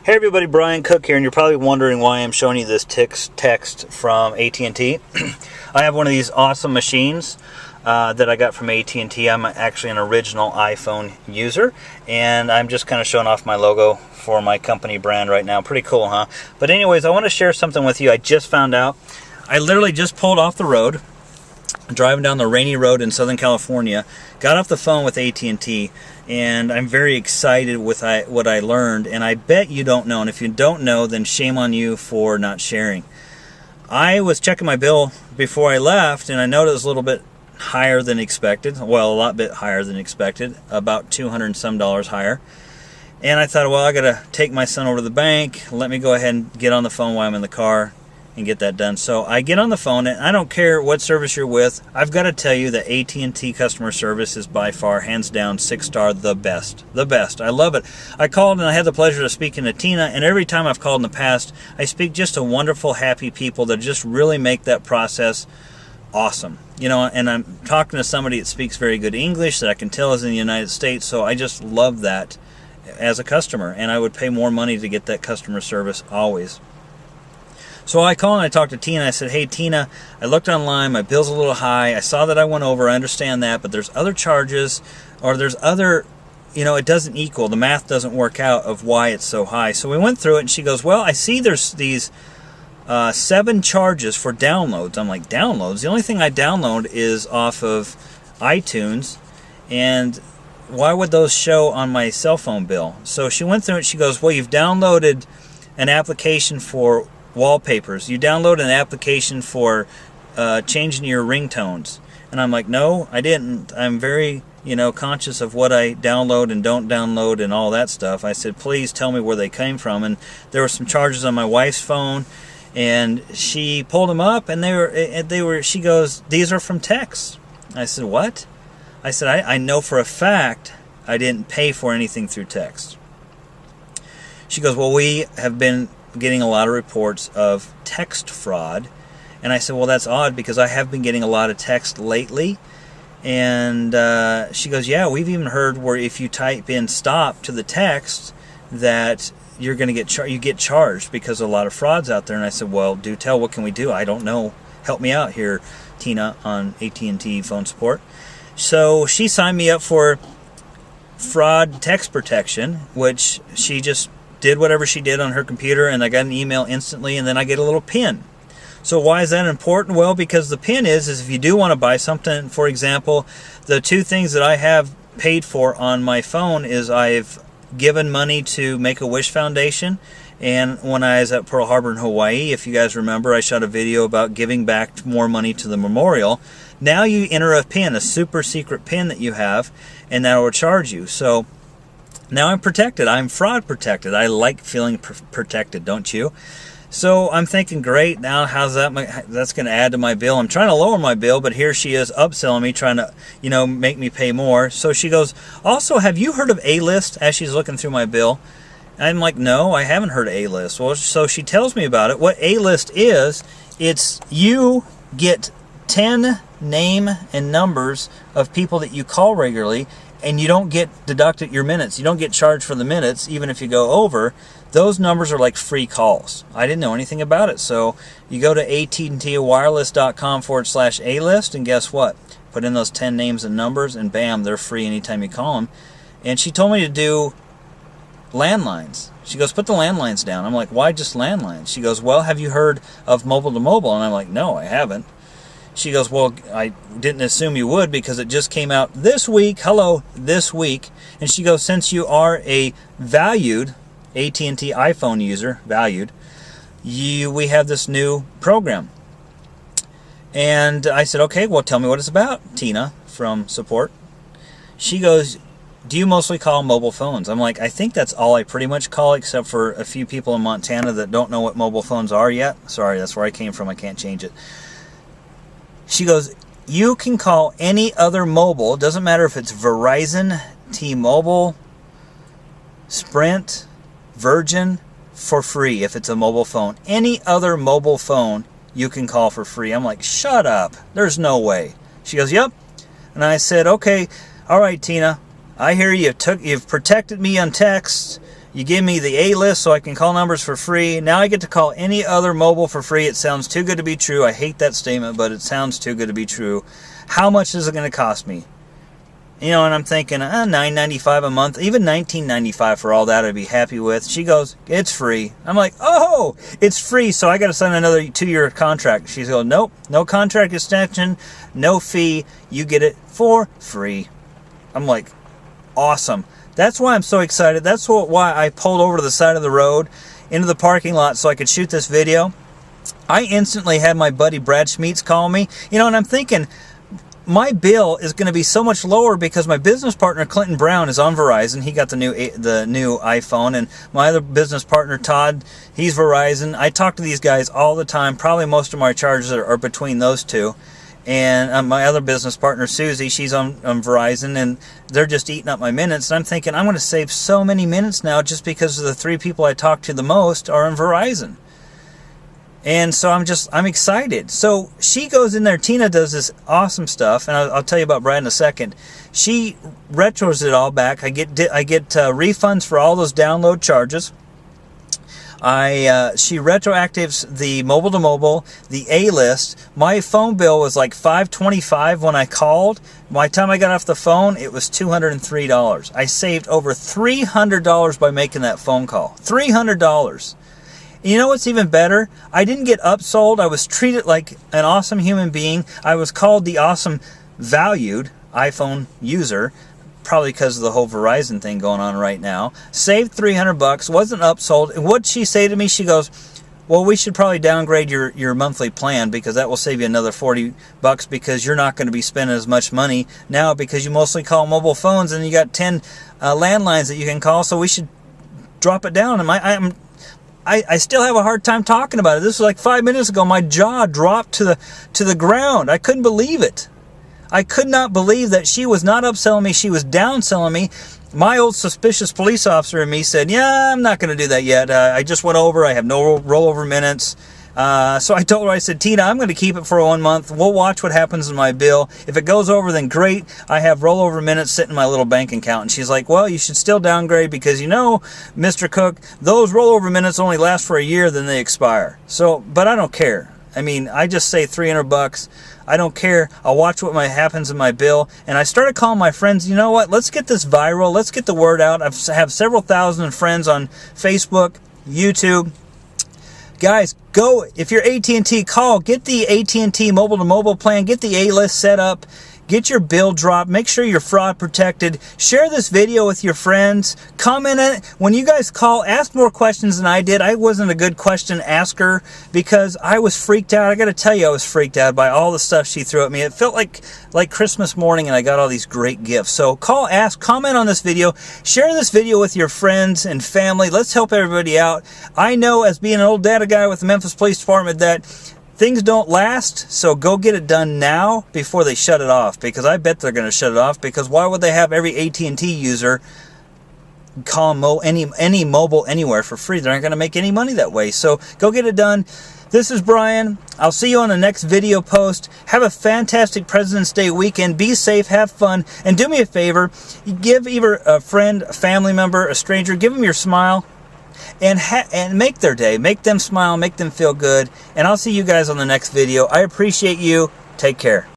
Hey everybody, Brian Cook here, and you're probably wondering why I'm showing you this text from AT&T. I have one of these awesome machines that I got from AT&T. I'm actually an original iPhone user, and I'm just kind of showing off my logo for my company brand right now. Pretty cool, huh? But anyways, I want to share something with you. I just found out. I literally just pulled off the road, driving down the rainy road in Southern California, got off the phone with AT&T, and I'm very excited with what I learned, and I bet you don't know, and if you don't know, then shame on you for not sharing. I was checking my bill before I left, and I noticed it was a little bit higher than expected. Well, a lot bit higher than expected, about $200 and some higher. And I thought, well, I gotta take my son over to the bank. Let me go ahead and get on the phone while I'm in the car and get that done. So I get on the phone, and I don't care what service you're with. I've got to tell you that AT&T customer service is by far, hands down, 6-star, the best. The best. I love it. I called and I had the pleasure of speaking to Tina, and every time I've called in the past, I speak just to wonderful, happy people that just really make that process awesome. You know, and I'm talking to somebody that speaks very good English that I can tell is in the United States, so I just love that as a customer, and I would pay more money to get that customer service always. So I called and I talked to Tina. I said, hey, Tina, I looked online. My bill's a little high. I saw that I went over. I understand that. But there's other charges, or there's other, it doesn't equal. The math doesn't work out of why it's so high. So we went through it, and she goes, well, I see there's these 7 charges for downloads. I'm like, downloads? The only thing I download is off of iTunes. And why would those show on my cell phone bill? So she went through it. She goes, well, you've downloaded an application for wallpapers. You download an application for changing your ringtones. And I'm like, no, I didn't. I'm very, conscious of what I download and don't download and all that stuff. I said, please tell me where they came from. And there were some charges on my wife's phone, and she pulled them up, and they were. She goes, these are from text. I said, what? I said, I know for a fact I didn't pay for anything through text. She goes, well, we have been getting a lot of reports of text fraud. And I said, well, that's odd, because I have been getting a lot of text lately. And she goes, yeah, we've even heard where if you type in stop to the text that you're going to get charged because of a lot of frauds out there. And I said, well, do tell, what can we do? I don't know. Help me out here, Tina, on AT&T phone support. So she signed me up for fraud text protection, which she just did whatever she did on her computer, and I got an email instantly, and then I get a little pin. So why is that important? Well, because the pin is if you do want to buy something, for example, the 2 things that I have paid for on my phone is I've given money to Make-A-Wish Foundation, and when I was at Pearl Harbor in Hawaii, if you guys remember, I shot a video about giving back more money to the memorial. Now you enter a pin, a super secret pin that you have, and that will charge you. So now I'm protected. I'm fraud protected. I like feeling protected, don't you? So I'm thinking, great, now how's that's going to add to my bill? I'm trying to lower my bill, but here she is upselling me, trying to, make me pay more. So she goes, also, have you heard of A-List? As she's looking through my bill. I'm like, no, I haven't heard of A-List. Well, so she tells me about it. What A-List is, it's you get 10 name and numbers of people that you call regularly, and you don't get deducted your minutes. You don't get charged for the minutes, even if you go over. Those numbers are like free calls. I didn't know anything about it. So you go to AT&Twireless.com/A-List, and guess what? Put in those 10 names and numbers, and bam, they're free anytime you call them. And she told me to do landlines. She goes, put the landlines down. I'm like, why just landlines? She goes, well, have you heard of mobile to mobile? And I'm like, no, I haven't. She goes, well, I didn't assume you would because it just came out this week. Hello, this week. And she goes, since you are a valued AT&T iPhone user, we have this new program. And I said, okay, well, tell me what it's about, Tina from support. She goes, do you mostly call mobile phones? I'm like, I think that's all I pretty much call, except for a few people in Montana that don't know what mobile phones are yet. Sorry, that's where I came from. I can't change it. She goes, you can call any other mobile, doesn't matter if it's Verizon, T-Mobile, Sprint, Virgin, for free if it's a mobile phone. Any other mobile phone you can call for free. I'm like, shut up. There's no way. She goes, yep. And I said, okay, all right, Tina, I hear you. You've protected me on text. You give me the A-list so I can call numbers for free. Now I get to call any other mobile for free. It sounds too good to be true. I hate that statement, but it sounds too good to be true. How much is it going to cost me? You know, and I'm thinking, $9.95 a month, even $19.95 for all that I'd be happy with. She goes, it's free. I'm like, oh, it's free, so I got to sign another 2-year contract. She's going, nope, no contract extension, no fee. You get it for free. I'm like, awesome. That's why I'm so excited. That's why I pulled over to the side of the road into the parking lot so I could shoot this video. I instantly had my buddy Brad Schmeets call me. You know, and I'm thinking, my bill is going to be so much lower because my business partner Clinton Brown is on Verizon. He got the new iPhone, and my other business partner Todd, he's Verizon. I talk to these guys all the time. Probably most of my charges are between those two. And my other business partner Susie, she's on Verizon, and they're just eating up my minutes. And I'm thinking, I'm going to save so many minutes now just because of the 3 people I talk to the most are on Verizon. And so I'm excited. So she goes in there. Tina does this awesome stuff, and I'll tell you about Brad in a second. She retros it all back. I get refunds for all those download charges. She retroactives the mobile to mobile, the A-list. My phone bill was like $525 when I called. By the time I got off the phone, it was $203. I saved over $300 by making that phone call. $300. You know what's even better? I didn't get upsold. I was treated like an awesome human being. I was called the awesome valued iPhone user, probably because of the whole Verizon thing going on right now. Saved $300, wasn't upsold. And what'd she say to me? She goes, well, we should probably downgrade your monthly plan because that will save you another $40 because you're not going to be spending as much money now because you mostly call mobile phones and you got 10 landlines that you can call, so we should drop it down. And I still have a hard time talking about it. This was like 5 minutes ago. My jaw dropped to the ground. I couldn't believe it. I could not believe that she was not upselling me. She was downselling me. My old suspicious police officer in me said, yeah, I'm not going to do that yet. I just went over. I have no rollover minutes. So I told her, I said, Tina, I'm going to keep it for 1 month. We'll watch what happens in my bill. If it goes over, then great. I have rollover minutes sitting in my little bank account. And she's like, well, you should still downgrade because, you know, Mr. Cook, those rollover minutes only last for a year, then they expire. So, but I don't care. I mean, I just say $300. I don't care. I'll watch what happens in my bill. And I started calling my friends, you know what? Let's get this viral. Let's get the word out. I have several thousand friends on Facebook, YouTube. Guys, go, if you're AT&T, call, get the AT&T mobile to mobile plan, get the A-list set up, get your bill dropped, make sure you're fraud protected, share this video with your friends, comment on it. When you guys call, ask more questions than I did. I wasn't a good question asker because I was freaked out. I got to tell you, I was freaked out by all the stuff she threw at me. It felt like Christmas morning and I got all these great gifts. So call, ask, comment on this video, share this video with your friends and family. Let's help everybody out. I know, as being an old data guy with the Memphis Police Department, that things don't last, so go get it done now before they shut it off, because I bet they're going to shut it off, because why would they have every AT&T user call any mobile anywhere for free? They're not going to make any money that way. So go get it done. This is Brian. I'll see you on the next video post. Have a fantastic President's Day weekend. Be safe, have fun, and do me a favor. Give either a friend, a family member, a stranger, give them your smile. And make their day. Make them smile. Make them feel good. And I'll see you guys on the next video. I appreciate you. Take care.